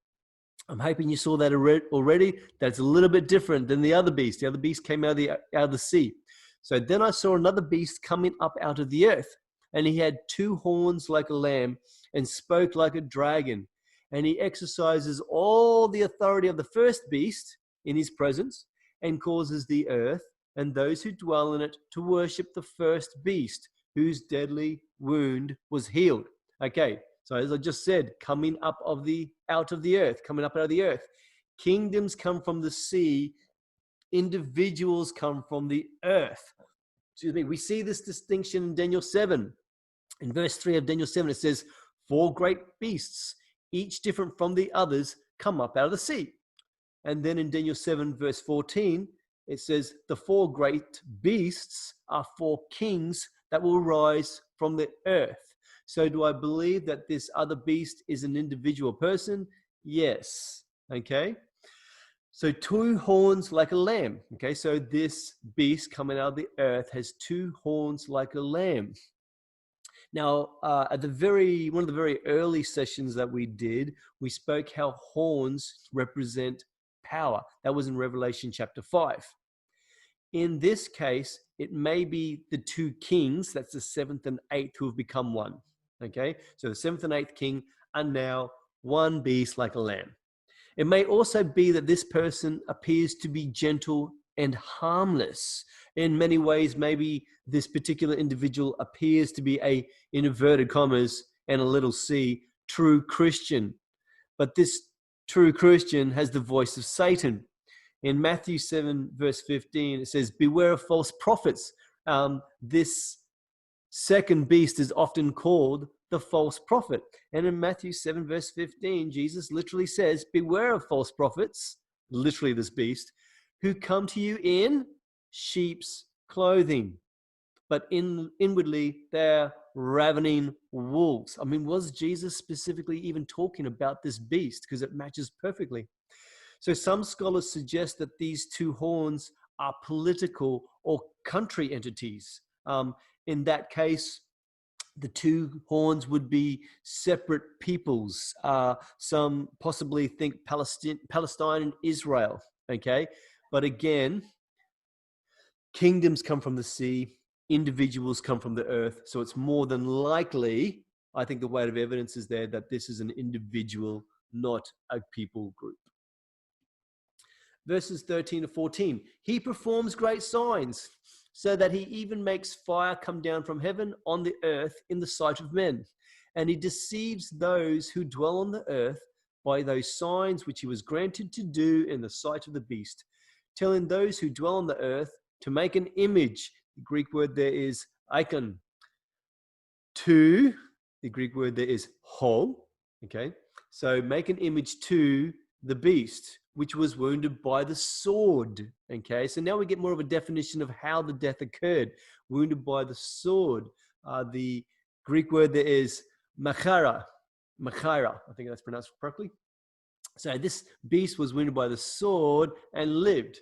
I'm hoping you saw that already. That's a little bit different than the other beast. The other beast came out of the sea. So then I saw another beast coming up out of the earth, and he had two horns like a lamb and spoke like a dragon. And he exercises all the authority of the first beast in his presence and causes the earth and those who dwell in it to worship the first beast, whose deadly wound was healed. Okay, so as I just said, coming up out of the earth, coming up out of the earth. Kingdoms come from the sea. Individuals come from the earth. Excuse me. We see this distinction in Daniel 7. In verse 3 of Daniel 7, it says, 4 great beasts, each different from the others, come up out of the sea. And then in Daniel 7, verse 14, it says, the 4 great beasts are 4 kings that will rise from the earth. So do I believe that this other beast is an individual person? Yes. Okay. So 2 horns like a lamb. Okay. So this beast coming out of the earth has 2 horns like a lamb. Now, at one of the very early sessions that we did, we spoke how horns represent power. That was in Revelation chapter 5. In this case, it may be the 2 kings, that's the 7th and 8th, who have become one. Okay, so the 7th and 8th king are now one beast like a lamb. It may also be that this person appears to be gentle and harmless. In many ways, maybe this particular individual appears to be a, in inverted commas and a little c, true Christian. But this true Christian has the voice of Satan. In Matthew 7, verse 15, it says, beware of false prophets. This second beast is often called the false prophet. And in Matthew 7, verse 15, Jesus literally says, beware of false prophets, literally this beast, who come to you in sheep's clothing, but inwardly they're ravening wolves. I mean, was Jesus specifically even talking about this beast? Because it matches perfectly. So some scholars suggest that these 2 horns are political or country entities. In that case, the 2 horns would be separate peoples. Some possibly think Palestine and Israel. Okay, but again, kingdoms come from the sea, individuals come from the earth. So it's more than likely, I think the weight of evidence is there that this is an individual, not a people group. Verses 13 to 14, he performs great signs, so that he even makes fire come down from heaven on the earth in the sight of men. And he deceives those who dwell on the earth by those signs which he was granted to do in the sight of the beast, telling those who dwell on the earth to make an image. The Greek word there is icon. To, the Greek word there is ho. Okay, so make an image to the beast, which was wounded by the sword. Okay, so now we get more of a definition of how the death occurred. Wounded by the sword. The Greek word there is machaira. Machaira, I think that's pronounced correctly. So this beast was wounded by the sword and lived.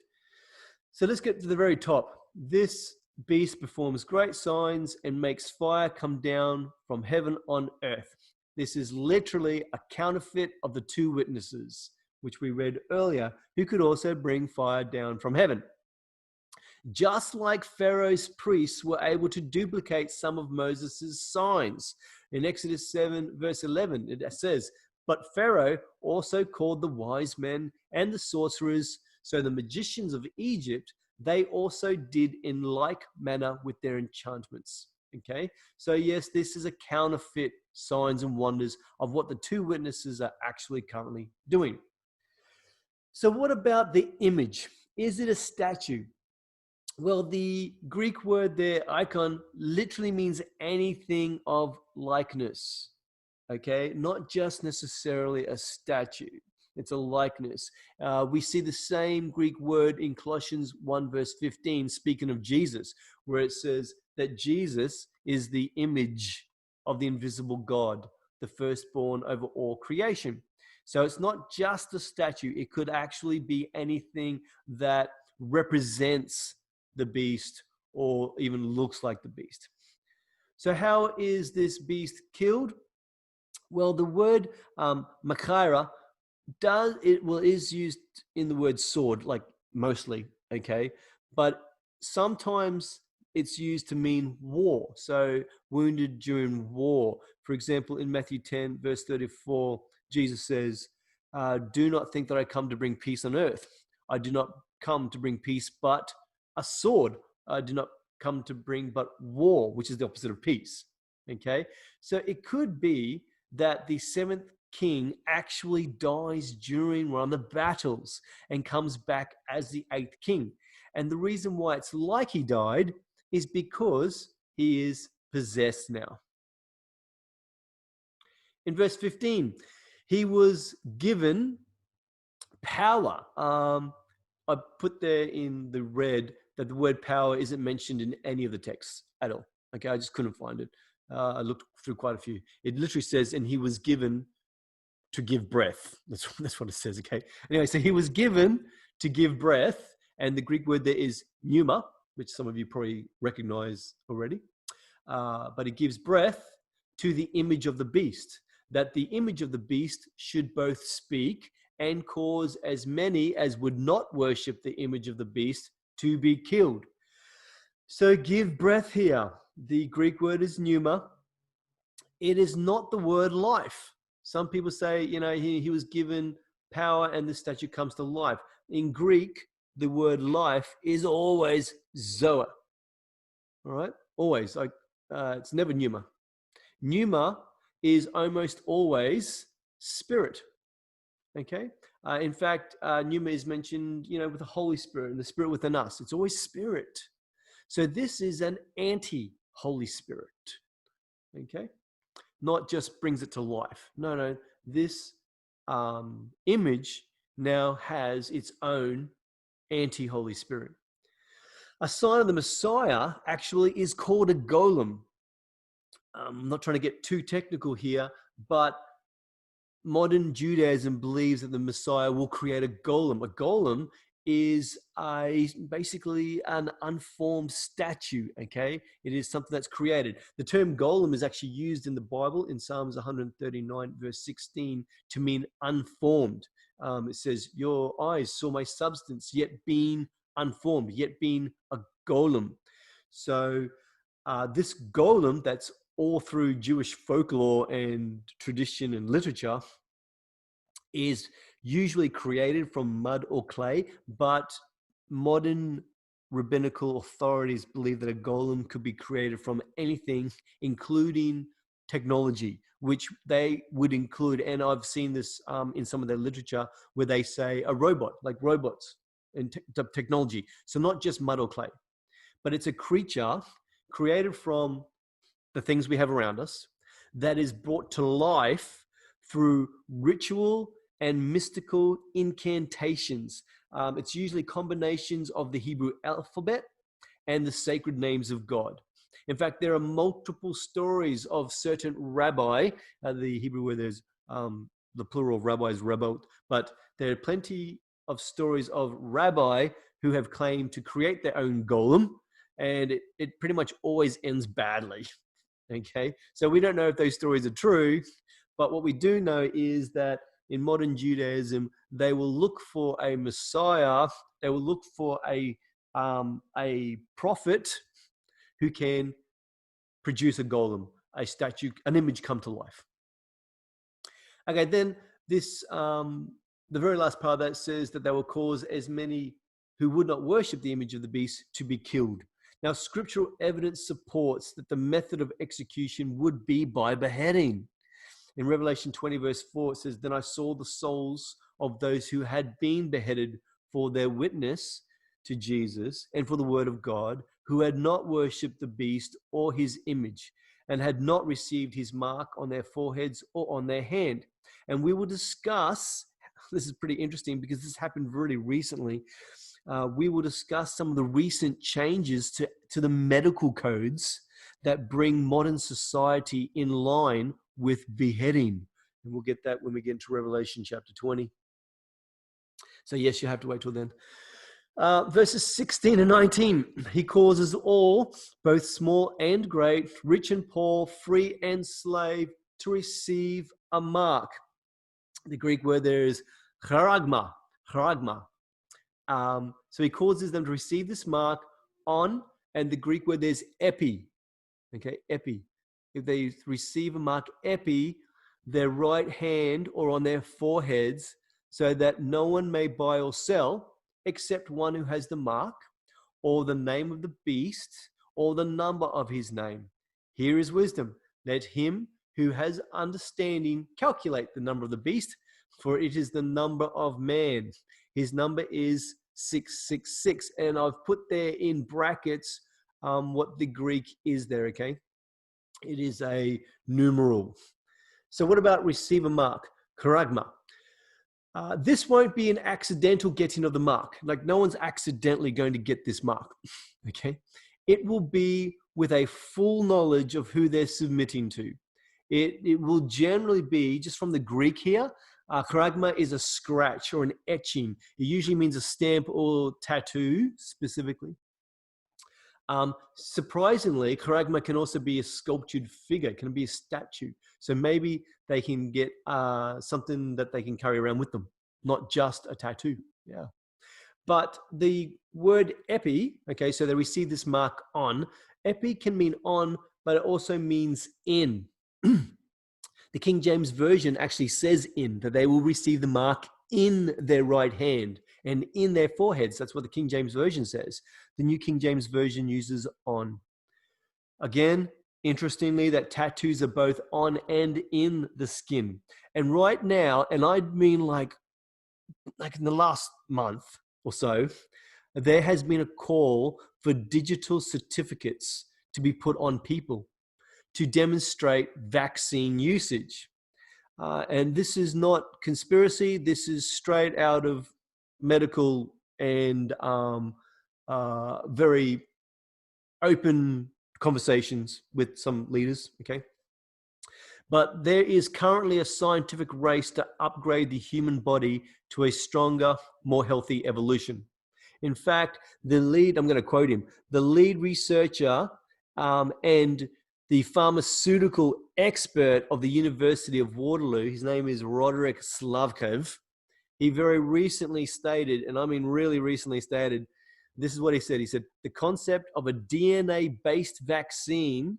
So let's get to the very top. This beast performs great signs and makes fire come down from heaven on earth. This is literally a counterfeit of the 2 witnesses, which we read earlier, who could also bring fire down from heaven. Just like Pharaoh's priests were able to duplicate some of Moses' signs. In Exodus 7, verse 11, it says, but Pharaoh also called the wise men and the sorcerers, so the magicians of Egypt, they also did in like manner with their enchantments. Okay, so yes, this is a counterfeit signs and wonders of what the 2 witnesses are actually currently doing. So what about the image? Is it a statue? Well, the Greek word there, icon, literally means anything of likeness. Okay, not just necessarily a statue. It's a likeness. We see the same Greek word in Colossians 1 verse 15, speaking of Jesus, where it says that Jesus is the image of the invisible God, the firstborn over all creation. So it's not just a statue. It could actually be anything that represents the beast or even looks like the beast. So how is this beast killed? Well, the word Machaira is used in the word sword, like mostly, okay, but sometimes it's used to mean war. So wounded during war. For example, in Matthew 10, verse 34, Jesus says, "Do not think that I come to bring peace on earth. I do not come to bring peace, but a sword. I do not come to bring but war," which is the opposite of peace. Okay, so it could be that the seventh king actually dies during one of the battles and comes back as the eighth king. And the reason why it's like he died is because he is possessed now. In verse 15, he was given power. I put there in the red that the word power isn't mentioned in any of the texts at all. Okay, I just couldn't find it. I looked through quite a few. It literally says, and he was given to give breath. That's what it says, okay? Anyway, so he was given to give breath, and the Greek word there is pneuma, which some of you probably recognize already. But it gives breath to the image of the beast, that the image of the beast should both speak and cause as many as would not worship the image of the beast to be killed. So give breath here. The Greek word is pneuma. It is not the word life. Some people say, he was given power and the statue comes to life. In Greek, the word life is always zoa. All right? Always. It's never pneuma. Pneuma is almost always spirit. Okay? In fact, pneuma is mentioned, with the Holy Spirit and the Spirit within us. It's always spirit. So this is an anti-Holy Spirit. Okay? Not just brings it to life. No. This image now has its own anti-Holy Spirit. A sign of the Messiah actually is called a golem. I'm not trying to get too technical here, but modern Judaism believes that the Messiah will create a golem. A golem is basically an unformed statue, okay? It is something that's created. The term golem is actually used in the Bible in Psalms 139, verse 16, to mean unformed. It says, "Your eyes saw my substance, yet being unformed, yet being a golem." So this golem that's all through Jewish folklore and tradition and literature is usually created from mud or clay, but modern rabbinical authorities believe that a golem could be created from anything, including technology, which they would include. And I've seen this in some of their literature where they say a robot, like robots and technology. So not just mud or clay, but it's a creature created from the things we have around us that is brought to life through ritual and mystical incantations. It's usually combinations of the Hebrew alphabet and the sacred names of God. In fact, there are multiple stories of certain rabbi, the Hebrew word is the plural of rabbi is rabbot, but there are plenty of stories of rabbi who have claimed to create their own golem, and it pretty much always ends badly. Okay, so we don't know if those stories are true, but what we do know is that in modern Judaism, they will look for a Messiah. They will look for a prophet who can produce a golem, a statue, an image come to life. Okay, then this the very last part of that says that they will cause as many who would not worship the image of the beast to be killed. Now, scriptural evidence supports that the method of execution would be by beheading. In Revelation 20, verse 4, it says, "Then I saw the souls of those who had been beheaded for their witness to Jesus and for the word of God, who had not worshipped the beast or his image, and had not received his mark on their foreheads or on their hand." And we will discuss, this is pretty interesting because this happened really recently. We will discuss some of the recent changes to the medical codes that bring modern society in line with beheading. And we'll get that when we get into Revelation chapter 20. So yes, you have to wait till then. Verses 16 and 19, he causes all, both small and great, rich and poor, free and slave, to receive a mark. The Greek word there is charagma, charagma. So he causes them to receive this mark on, and the Greek word there is epi. Okay, epi. If they receive a mark epi, their right hand or on their foreheads, so that no one may buy or sell except one who has the mark, or the name of the beast, or the number of his name. Here is wisdom. Let him who has understanding calculate the number of the beast, for it is the number of man. His number is 666. And I've put there in brackets what the Greek is there, okay? It is a numeral. So what about receive a mark? Charagma. This won't be an accidental getting of the mark. Like no one's accidentally going to get this mark, okay? It will be with a full knowledge of who they're submitting to. It will generally be, just from the Greek here, charagma is a scratch or an etching. It usually means a stamp or tattoo specifically. Surprisingly, charagma can also be a sculptured figure, it can be a statue. So maybe they can get something that they can carry around with them, not just a tattoo. Yeah. But the word epi, okay, so they receive this mark on. Epi can mean on, but it also means in. The King James Version actually says in, that they will receive the mark in their right hand and in their foreheads. That's what the King James Version says. The New King James Version uses on. Again, interestingly, that tattoos are both on and in the skin. And right now, and I mean like in the last month or so, there has been a call for digital certificates to be put on people to demonstrate vaccine usage. And this is not conspiracy. This is straight out of medical and very open conversations with some leaders, okay? But there is currently a scientific race to upgrade the human body to a stronger, more healthy evolution. In fact, the lead, I'm going to quote him, the lead researcher and the pharmaceutical expert of the University of Waterloo, his name is Roderick Slavkov, he very recently stated, and I mean really recently stated, this is what he said. He said, the concept of a DNA-based vaccine,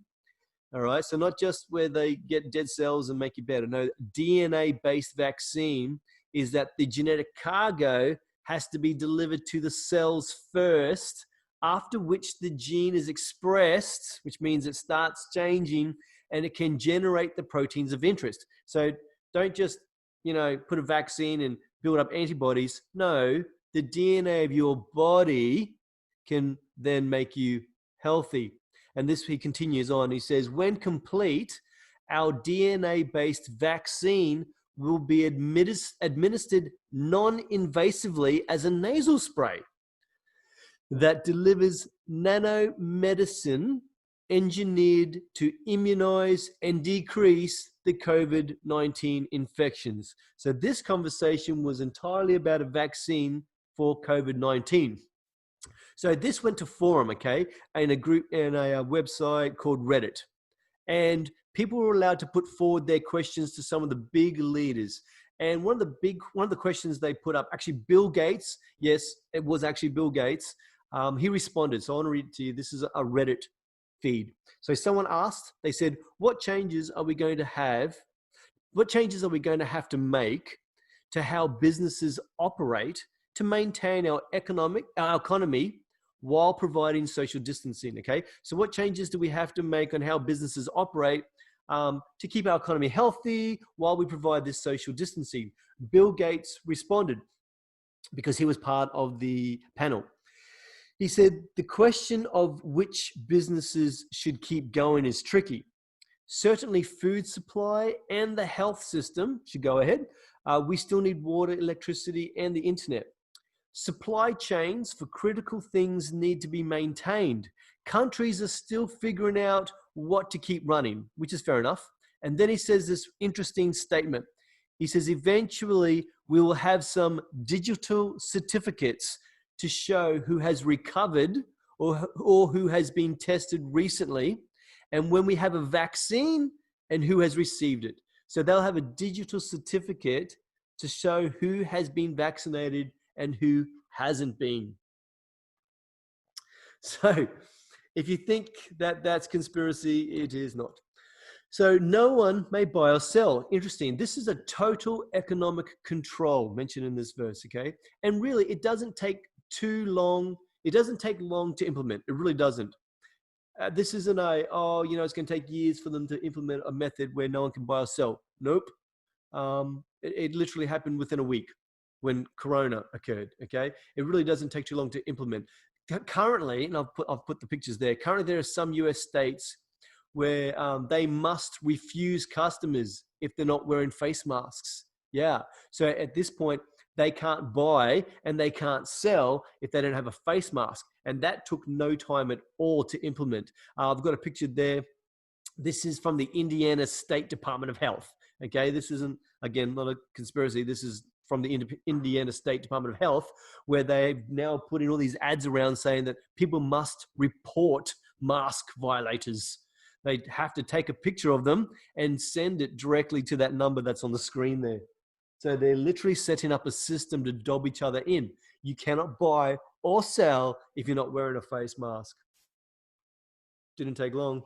all right, so not just where they get dead cells and make you better. No, DNA-based vaccine is that the genetic cargo has to be delivered to the cells first, after which the gene is expressed, which means it starts changing and it can generate the proteins of interest. So don't just, put a vaccine and build up antibodies. No, the DNA of your body can then make you healthy. And this, he continues on, he says, when complete, our DNA-based vaccine will be administered non-invasively as a nasal spray that delivers nanomedicine engineered to immunize and decrease the COVID-19 infections. So this conversation was entirely about a vaccine for COVID-19. So this went to forum, okay, in a group, in a website called Reddit. And people were allowed to put forward their questions to some of the big leaders. And one of the questions they put up, actually Bill Gates, yes, it was actually Bill Gates, he responded. So I want to read it to you. This is a Reddit feed. So someone asked, they said, what changes are we going to have? What changes are we going to have to make to how businesses operate to maintain our economy while providing social distancing, okay? So what changes do we have to make on how businesses operate to keep our economy healthy while we provide this social distancing? Bill Gates responded because he was part of the panel. He said, the question of which businesses should keep going is tricky. Certainly food supply and the health system should go ahead. We still need water, electricity, and the internet. Supply chains for critical things need to be maintained. Countries are still figuring out what to keep running, which is fair enough. And then he says this interesting statement. He says, eventually we will have some digital certificates to show who has recovered or who has been tested recently. And when we have a vaccine and who has received it. So they'll have a digital certificate to show who has been vaccinated and who hasn't been. So if you think that that's conspiracy, it is not. So no one may buy or sell. Interesting. This is a total economic control mentioned in this verse, okay? And really, it doesn't take too long. It doesn't take long to implement. It really doesn't. This isn't it's going to take years for them to implement a method where no one can buy or sell. Nope. It literally happened within a week when Corona occurred, okay? It really doesn't take too long to implement. Currently, and I've put the pictures there, currently there are some US states where they must refuse customers if they're not wearing face masks. Yeah. So at this point, they can't buy and they can't sell if they don't have a face mask. And that took no time at all to implement. I've got a picture there. This is from the Indiana State Department of Health. Okay. This isn't, again, not a conspiracy. This is from the Indiana State Department of Health, where they've now put in all these ads around saying that people must report mask violators. They have to take a picture of them and send it directly to that number that's on the screen there. So they're literally setting up a system to dob each other in. You cannot buy or sell if you're not wearing a face mask. Didn't take long.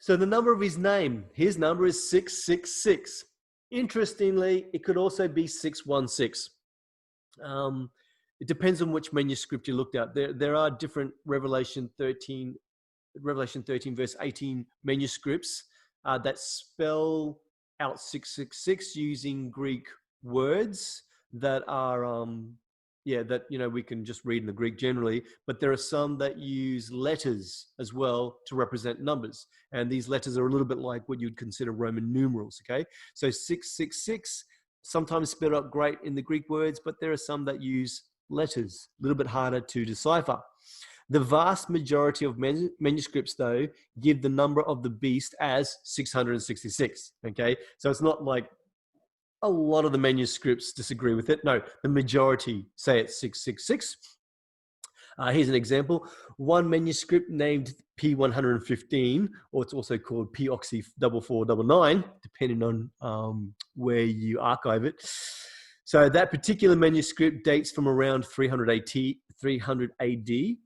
So the number of his number is 666. Interestingly, it could also be 616. It depends on which manuscript you looked at. There are different Revelation 13 verse 18 manuscripts that spell out 666 using Greek words that are we can just read in the Greek generally, but there are some that use letters as well to represent numbers, and these letters are a little bit like what you'd consider Roman numerals. Okay, so 666 sometimes spelled out great in the Greek words, but there are some that use letters, a little bit harder to decipher. The vast majority of manuscripts, though, give the number of the beast as 666, okay? So it's not like a lot of the manuscripts disagree with it. No, the majority say it's 666. Here's an example. One manuscript named P115, or it's also called P-Oxy 4499, depending on where you archive it. So that particular manuscript dates from around 300 AD,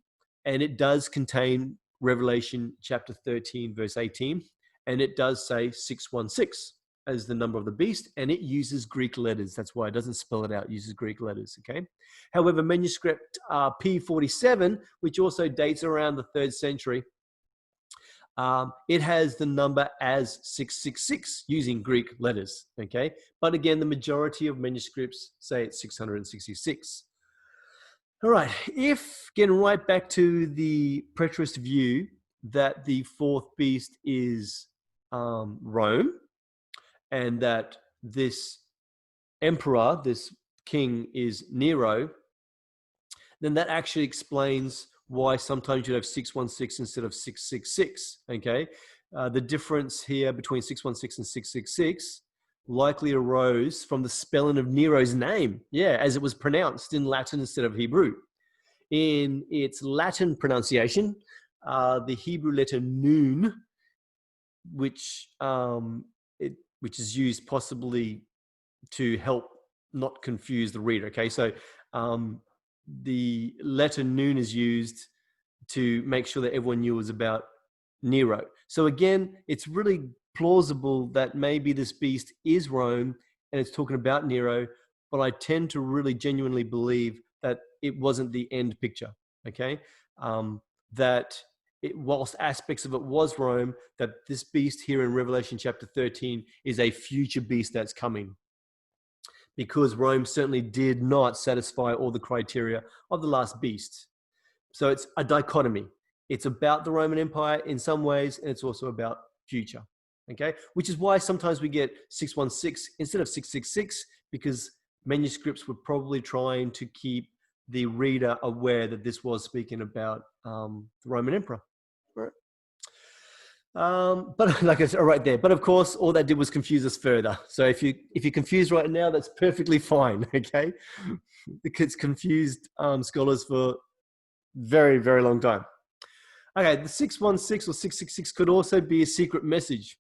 and it does contain Revelation chapter 13, verse 18, and it does say 616 as the number of the beast, and it uses Greek letters. That's why it doesn't spell it out, it uses Greek letters, okay? However, manuscript P47, which also dates around the 3rd century, it has the number as 666 using Greek letters, okay? But again, the majority of manuscripts say it's 666. All right, if getting right back to the preterist view that the 4th beast is Rome, and that this emperor, this king, is Nero, then that actually explains why sometimes you have 616 instead of 666, okay? The difference here between 616 and 666 likely arose from the spelling of Nero's name, as it was pronounced in Latin instead of Hebrew. In its Latin pronunciation, the Hebrew letter nun, which is used possibly to help not confuse the reader, okay? So the letter nun is used to make sure that everyone knew it was about Nero. So again, it's really plausible that maybe this beast is Rome and it's talking about Nero, but I tend to really genuinely believe that it wasn't the end picture, okay? Whilst aspects of it was Rome, that this beast here in Revelation chapter 13 is a future beast that's coming, because Rome certainly did not satisfy all the criteria of the last beast. So it's a dichotomy. It's about the Roman Empire in some ways, and it's also about future, okay? Which is why sometimes we get 616 instead of 666, because manuscripts were probably trying to keep the reader aware that this was speaking about the Roman Emperor. Right. But like I said, right there. But of course, all that did was confuse us further. So if you're confused right now, that's perfectly fine. Okay, it's confused scholars for very, very long time. Okay, the 616 or 666 could also be a secret message.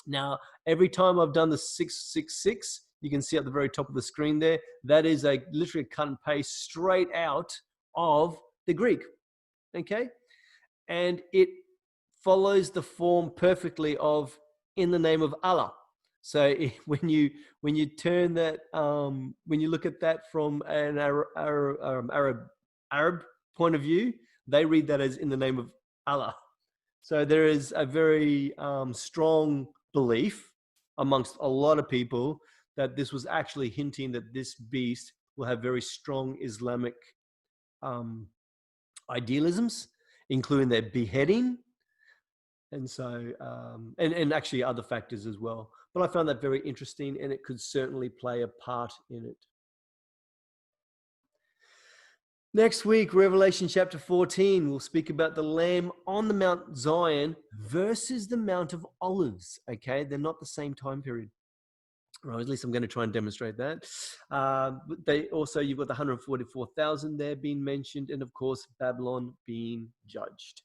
Now, every time I've done the 666, you can see at the very top of the screen there, that is a literally cut and paste straight out of the Greek. Okay? And it follows the form perfectly of in the name of Allah. So when you turn that, when you look at that from an Arab point of view, they read that as in the name of Allah. So there is a very strong belief amongst a lot of people that this was actually hinting that this beast will have very strong Islamic idealisms, including their beheading, and so and actually other factors as well. But I found that very interesting, and it could certainly play a part in it. Next week, Revelation chapter 14, we'll speak about the Lamb on the Mount Zion versus the Mount of Olives. Okay, they're not the same time period. Or at least I'm going to try and demonstrate that. They also, you've got the 144,000 there being mentioned, and of course, Babylon being judged.